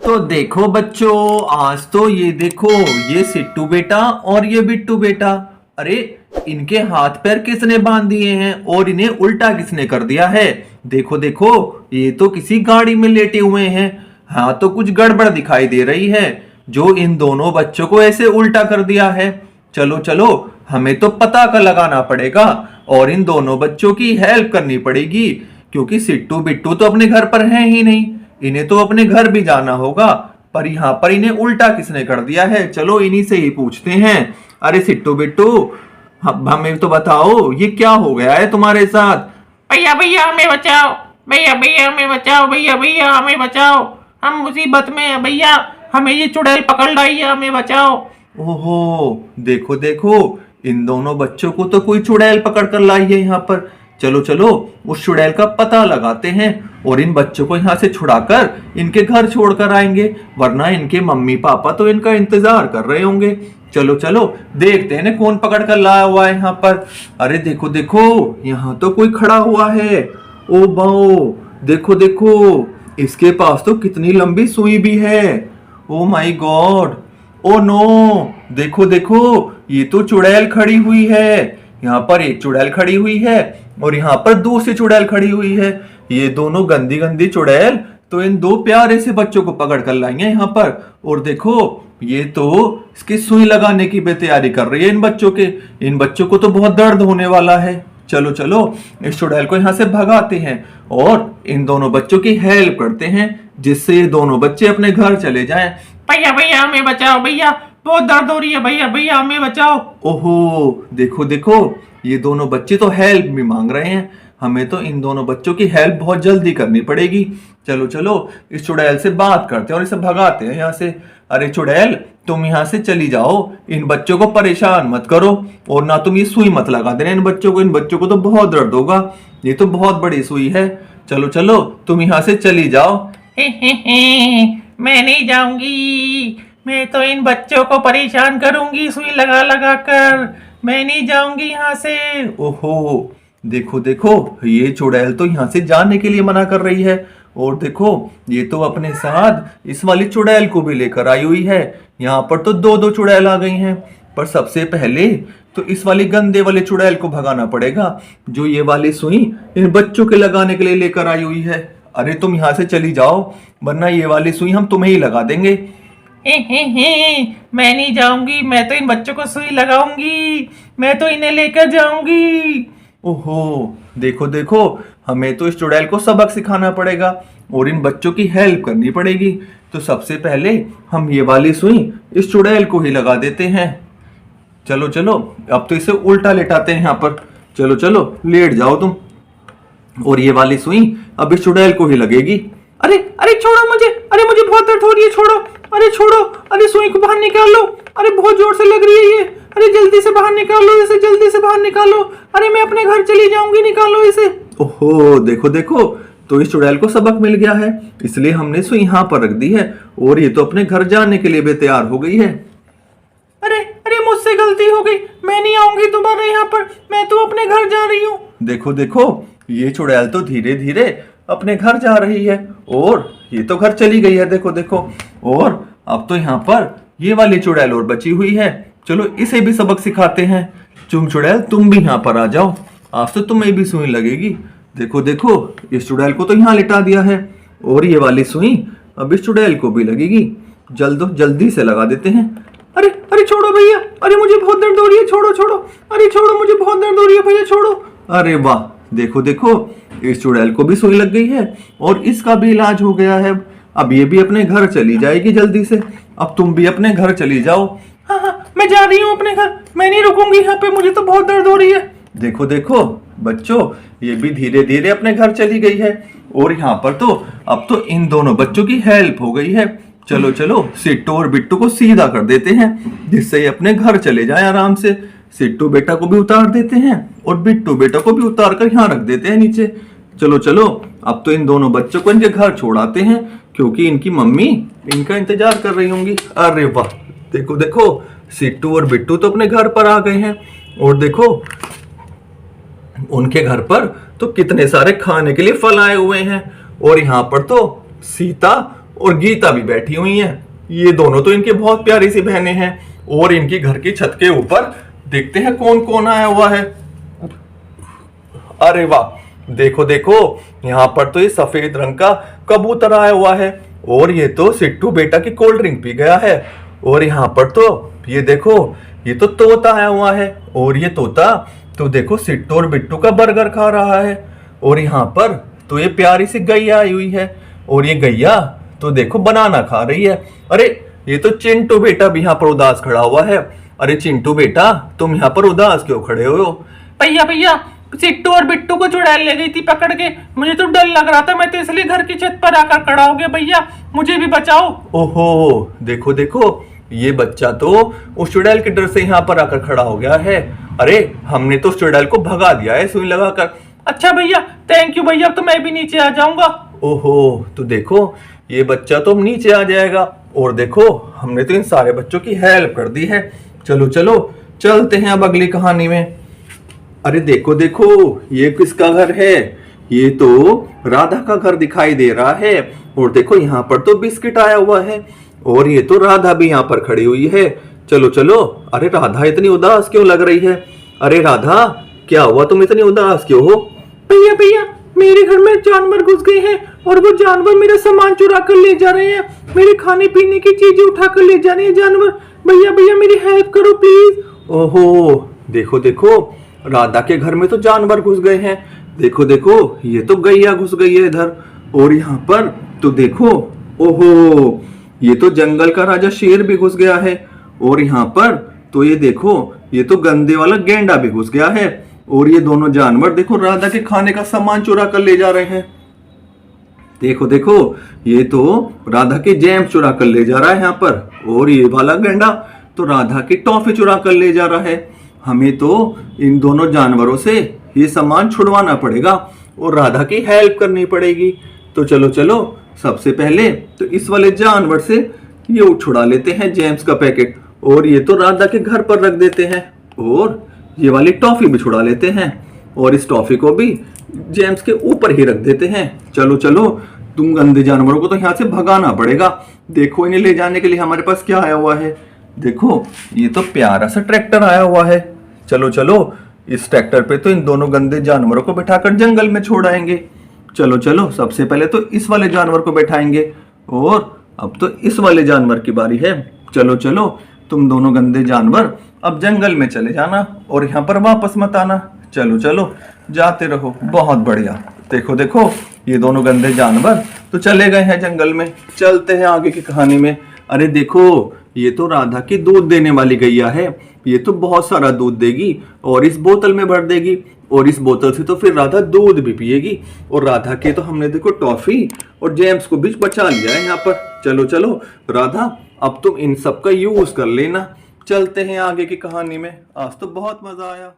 तो देखो बच्चों, आज तो ये देखो, ये सिट्टू बेटा और ये बिट्टू बेटा, अरे इनके हाथ पैर किसने बांध दिए हैं और इन्हें उल्टा किसने कर दिया है। देखो देखो, ये तो किसी गाड़ी में लेटे हुए हैं। हाँ, तो कुछ गड़बड़ दिखाई दे रही है जो इन दोनों बच्चों को ऐसे उल्टा कर दिया है। चलो चलो, हमें तो पता का लगाना पड़ेगा और इन दोनों बच्चों की हेल्प करनी पड़ेगी, क्योंकि सिट्टू बिट्टू तो अपने घर पर हैं ही नहीं, इन्हें तो अपने घर भी जाना होगा। पर यहाँ पर इन्हें उल्टा किसने कर दिया है, चलो इन्हीं से ही पूछते हैं। अरे सिट्टू बिट्टू, हमें तो बताओ ये क्या हो गया है तुम्हारे साथ। भैया भैया हमें बचाओ, भैया भैया हमें बचाओ, भैया भैया हमें बचाओ, हम मुसीबत में हैं भैया, हमें ये चुड़ैल पकड़ लाई है, हमें बचाओ। ओहो, देखो देखो, इन दोनों बच्चों को तो कोई चुड़ैल पकड़ कर लाई है यहाँ पर। चलो चलो, उस चुड़ैल का पता लगाते हैं और इन बच्चों को यहाँ से छुड़ाकर इनके घर छोड़कर आएंगे, वरना इनके मम्मी पापा तो इनका इंतजार कर रहे होंगे। चलो चलो, देखते हैं ना कौन पकड़ कर लाया हुआ है यहाँ पर। अरे देखो देखो, यहाँ तो कोई खड़ा हुआ है। ओ बाओ, देखो देखो, इसके पास तो कितनी लंबी सुई भी है। ओ माई गॉड, ओ नो, देखो देखो, ये तो चुड़ैल खड़ी हुई है। यहाँ पर एक चुड़ैल खड़ी हुई है और यहाँ पर दूसरी चुड़ैल खड़ी हुई है। ये दोनों गंदी गंदी चुड़ैल तो इन दो प्यारे से बच्चों को पकड़ कर लाई है यहाँ पर। और देखो, ये तो इसकी सुई लगाने की भी तैयारी कर रही है इन बच्चों को तो बहुत दर्द होने वाला है। चलो चलो, इस चुड़ैल को यहाँ से भगाते हैं और इन दोनों बच्चों की हेल्प करते हैं, जिससे ये दोनों बच्चे अपने घर चले जाएं। भैया भैया हमें बचाओ, भैया बहुत दर्द हो रही है, भैया भैया हमें बचाओ। ओहो, देखो देखो, ये दोनों बच्चे तो हेल्प भी मांग रहे हैं। हमें तो इन दोनों बच्चों की हेल्प बहुत जल्दी करनी पड़ेगी। चलो चलो, इस चुड़ैल से बात करते हैं और इसे भगाते हैं यहाँ से। अरे चुड़ैल, तुम यहाँ से चली जाओ, इन बच्चों को परेशान मत करो और ना तुम ये सुई मत लगा देना इन बच्चों को तो बहुत दर्द होगा, ये तो बहुत बड़ी सुई है। चलो चलो, तुम यहाँ से चली जाओ। मैं नहीं जाऊंगी, मैं तो इन बच्चों को परेशान करूंगी सुई लगा लगा कर, मैं नहीं जाऊंगी यहाँ से। ओहो, देखो देखो, ये चुड़ैल तो यहाँ से जाने के लिए मना कर रही है और देखो, ये तो अपने साथ इस वाली चुड़ैल को भी लेकर आई हुई है। यहाँ पर तो दो दो चुड़ैल आ गई हैं, पर सबसे पहले तो इस वाली गंदे वाले चुड़ैल को भगाना पड़ेगा, जो ये वाली सुई इन बच्चों के लगाने के लिए लेकर आई हुई है। अरे तुम यहाँ से चली जाओ, वरना ये वाली सुई हम तुम्हें ही लगा देंगे। मैं नहीं जाऊंगी, मैं तो इन बच्चों को सुई लगाऊंगी, मैं तो इन्हें लेकर जाऊंगी। ओहो, देखो देखो, हमें तो इस चुड़ैल को सबक सिखाना पड़ेगा और इन बच्चों की हेल्प करनी पड़ेगी। तो सबसे पहले हम ये वाली सुई इस चुड़ैल को ही लगा देते हैं। चलो चलो, अब तो इसे उल्टा लेटाते हैं यहाँ पर। चलो चलो, लेट जाओ तुम, और ये वाली सुई अब इस चुड़ैल को ही लगेगी। अरे अरे छोड़ो मुझे, अरे मुझे बहुत दर्द हो रही है, छोड़ो, अरे छोड़ो, अरे सुई को बाहर निकाल लो, अरे बहुत जोर से लग रही है ये, अरे जल्दी से बाहर निकालो इसे, जल्दी से बाहर निकालो, अरे मैं अपने घर चली जाऊंगी, निकालो इसे। ओहो, देखो देखो, तो इस चुड़ैल को सबक मिल गया है, इसलिए हमने सुई यहाँ पर रख दी है और ये तो अपने घर जाने के लिए भी तैयार हो गई है। अरे अरे मुझसे गलती हो गई, मैं नहीं आऊंगी दोबारा यहाँ पर, मैं तो अपने घर जा रही हूँ। देखो देखो, ये चुड़ैल तो धीरे धीरे अपने घर जा रही है और ये तो घर चली गई है, देखो देखो। और अब तो यहाँ पर ये वाली चुड़ैल और बची हुई है, चलो इसे भी सबक सिखाते हैं। चुड़ैल, तुम भी यहाँ पर आ जाओ, आज तो तुम्हें भी सुई लगेगी। देखो देखो, इस चुड़ैल को तो यहाँ लिटा दिया है और ये वाली सुई अब इस चुड़ैल को भी लगेगी। जल्दी से लगा देते हैं। अरे अरे छोड़ो भैया, अरे मुझे बहुत दर्द हो रही है, छोड़ो छोड़ो, अरे छोड़ो, मुझे बहुत दर्द हो रही है भैया, छोड़ो। अरे वाह, देखो देखो, इस चुड़ैल को भी सुई लग गई है और इसका भी इलाज हो गया है। अब ये भी अपने घर चली जाएगी जल्दी से। अब तुम भी अपने घर चली जाओ। हाँ हाँ, मैं जा रही हूँ अपने घर, मैं नहीं रुकूंगी यहाँ पे, मुझे तो बहुत दर्द हो रही है। देखो देखो बच्चों, ये भी धीरे धीरे अपने घर चली गई है और यहाँ पर तो अब तो इन दोनों बच्चों की हेल्प हो गई है। चलो चलो, सिट्टू और बिट्टू को सीधा कर देते हैं, जिससे ये अपने घर चले जाए आराम से। सिट्टू बेटा को भी उतार देते हैं और बिट्टू बेटा को भी उतार कर यहाँ रख देते हैं नीचे। चलो चलो, अब तो इन दोनों बच्चों को इनके घर छोड़ाते हैं, क्योंकि इनकी मम्मी इनका इंतजार कर रही होंगी। अरे वाह, देखो देखो, सिट्टू और बिट्टू तो अपने घर पर आ गए हैं और देखो, उनके घर पर तो कितने सारे खाने के लिए फल आए हुए हैं और यहाँ पर तो सीता और गीता भी बैठी हुई है। ये दोनों तो इनकी बहुत प्यारी सी बहनें हैं। और इनकी घर की छत के ऊपर देखते हैं कौन कौन आया हुआ है। अरे वाह, देखो देखो, यहाँ पर तो ये सफेद रंग का कबूतर आया हुआ है और ये तो सिट्टू बेटा की कोल्ड ड्रिंक पी गया है। और यहाँ पर तो ये देखो, ये तो तोता आया हुआ है और ये तोता तो देखो सिट्टू और बिट्टू का बर्गर खा रहा है। और यहाँ पर तो ये प्यारी सी गैया आई हुई है और ये गैया तो देखो बनाना खा रही है। अरे ये तो चिंटू बेटा भी यहाँ पर उदास खड़ा हुआ है। अरे चिंटू बेटा, तुम यहाँ पर उदास क्यों खड़े हो? भैया भैया, सिट्टू और बिट्टू को चुड़ैल ले गई थी पकड़ के, मुझे तो डर लग रहा था, मैं तो इसलिए घर की छत पर आकर खड़ा हो गया। भैया मुझे भी बचाओ। ओहो, देखो देखो, ये बच्चा तो उस चुड़ैल के डर से यहाँ पर आकर खड़ा हो गया है। अरे हमने तो उस चुड़ैल को भगा दिया है सुई लगाकर। अच्छा भैया, थैंक यू भैया, अब तो मैं भी नीचे आ जाऊंगा। ओहो, तो देखो ये बच्चा तो नीचे आ जाएगा। और देखो हमने तो इन सारे बच्चों की हेल्प कर दी है। चलो चलो चलते हैं अब अगली कहानी में। अरे देखो देखो, ये किसका घर है? ये तो राधा का घर दिखाई दे रहा है। और देखो यहाँ पर तो बिस्किट आया हुआ है और ये तो राधा भी यहाँ पर खड़ी हुई है। चलो चलो। अरे राधा इतनी उदास क्यों लग रही है? अरे राधा, क्या हुआ, तुम इतनी उदास क्यों हो? भैया भैया, मेरे घर में जानवर घुस गए हैं और वो जानवर मेरा सामान चुरा कर ले जा रहे हैं, मेरे खाने पीने की चीजें उठा कर ले जा रहे हैं जानवर। भैया भैया मेरी हेल्प करो प्लीज। ओहो, देखो देखो, राधा के घर में तो जानवर घुस गए हैं। देखो देखो, ये तो गैया घुस गई है इधर। और यहाँ पर तो देखो, ओहो, ये तो जंगल का राजा शेर भी घुस गया है। और यहाँ पर तो ये देखो, ये तो गंदे वाला गेंडा भी घुस गया है। और ये दोनों जानवर देखो राधा के खाने का सामान चुरा कर ले जा रहे हैं। देखो देखो, ये तो राधा के जैम चुरा कर ले जा रहा है यहाँ पर। और ये वाला गेंडा तो राधा की टॉफी चुरा कर ले जा रहा है। हमें तो इन दोनों जानवरों से ये सामान छुड़वाना पड़ेगा और राधा की हेल्प करनी पड़ेगी। तो चलो चलो, सबसे पहले तो इस वाले जानवर से ये छुड़ा लेते हैं जेम्स का पैकेट और ये तो राधा के घर पर रख देते हैं। और ये वाली टॉफी भी छुड़ा लेते हैं और इस टॉफी को भी जेम्स के ऊपर ही रख देते हैं। चलो चलो, तुम गंदे जानवरों को तो यहाँ से भगाना पड़ेगा। देखो इन्हें ले जाने के लिए हमारे पास क्या आया हुआ है। देखो ये तो प्यारा सा ट्रैक्टर आया हुआ है। चलो चलो, इस ट्रैक्टर पे तो इन दोनों गंदे जानवरों को बिठाकर जंगल में छोड़ आएंगे। चलो चलो, सबसे पहले तो इस वाले जानवर को बैठाएंगे और अब तो इस वाले जानवर की बारी है। चलो चलो, तुम दोनों गंदे जानवर अब जंगल में चले जाना और यहाँ पर वापस मत आना। चलो चलो, जाते रहो। बहुत बढ़िया। देखो देखो, ये दोनों गंदे जानवर तो चले गए हैं जंगल में। चलते हैं आगे की कहानी में। अरे देखो, ये तो राधा की दूध देने वाली गैया है। ये तो बहुत सारा दूध देगी और इस बोतल में भर देगी और इस बोतल से तो फिर राधा दूध भी पिएगी। और राधा के तो हमने देखो टॉफी और जेम्स को भी बचा लिया है यहाँ पर। चलो चलो राधा, अब तुम इन सब का यूज कर लेना। चलते हैं आगे की कहानी में। आज तो बहुत मजा आया।